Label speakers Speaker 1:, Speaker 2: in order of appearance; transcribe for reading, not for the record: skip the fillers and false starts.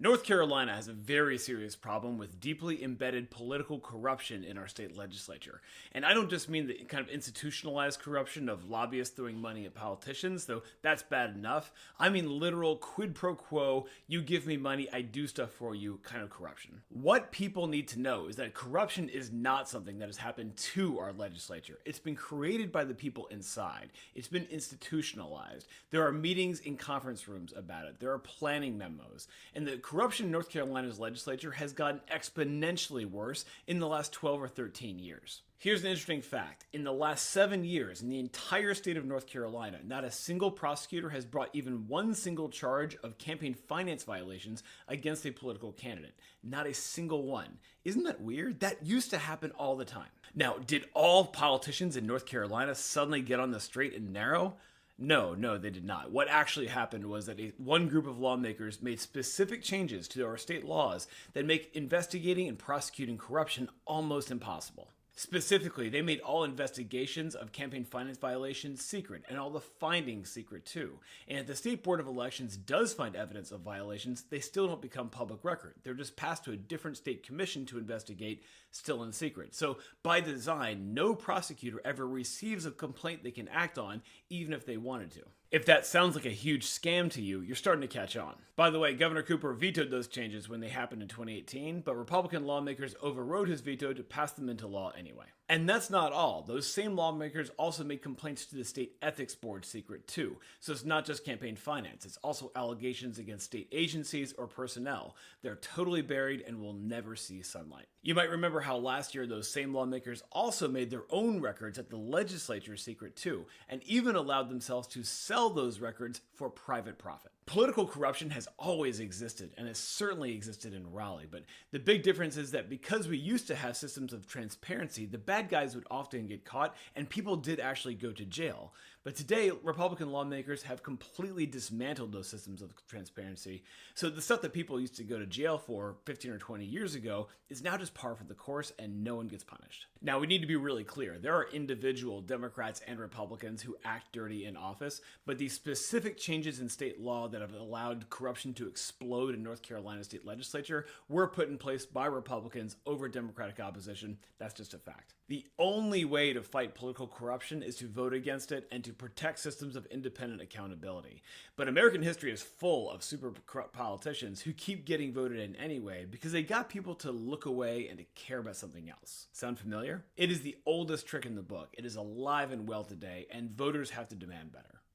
Speaker 1: North Carolina has a very serious problem with deeply embedded political corruption in our state legislature. And I don't just mean the kind of institutionalized corruption of lobbyists throwing money at politicians, though that's bad enough. I mean literal quid pro quo, you give me money, I do stuff for you kind of corruption. What people need to know is that corruption is not something that has happened to our legislature. It's been created by the people inside. It's been institutionalized. There are meetings in conference rooms about it. There are planning memos. And the corruption in North Carolina's legislature has gotten exponentially worse in the last 12 or 13 years. Here's an interesting fact. In the last 7 years, in the entire state of North Carolina, not a single prosecutor has brought even one single charge of campaign finance violations against a political candidate. Not a single one. Isn't that weird? That used to happen all the time. Now, did all politicians in North Carolina suddenly get on the straight and narrow? No, they did not. What actually happened was that one group of lawmakers made specific changes to our state laws that make investigating and prosecuting corruption almost impossible. Specifically, they made all investigations of campaign finance violations secret and all the findings secret too. And if the State Board of Elections does find evidence of violations, they still don't become public record. They're just passed to a different state commission to investigate, still in secret. So by design, no prosecutor ever receives a complaint they can act on, even if they wanted to. If that sounds like a huge scam to you, you're starting to catch on. By the way, Governor Cooper vetoed those changes when they happened in 2018, but Republican lawmakers overrode his veto to pass them into law anyway. And that's not all. Those same lawmakers also made complaints to the State Ethics Board secret too. So it's not just campaign finance, it's also allegations against state agencies or personnel. They're totally buried and will never see sunlight. You might remember how last year those same lawmakers also made their own records at the legislature secret too, and even allowed themselves to sell those records for private profit. Political corruption has always existed, and has certainly existed in Raleigh, but the big difference is that because we used to have systems of transparency, the bad guys would often get caught, and people did actually go to jail. But today, Republican lawmakers have completely dismantled those systems of transparency, so the stuff that people used to go to jail for 15 or 20 years ago is now just par for the course, and no one gets punished. Now, we need to be really clear. There are individual Democrats and Republicans who act dirty in office, but these specific changes in state law that have allowed corruption to explode in North Carolina state legislature were put in place by Republicans over Democratic opposition. That's just a fact. The only way to fight political corruption is to vote against it and to protect systems of independent accountability. But American history is full of super corrupt politicians who keep getting voted in anyway because they got people to look away and to care about something else. Sound familiar? It is the oldest trick in the book. It is alive and well today, and voters have to demand better.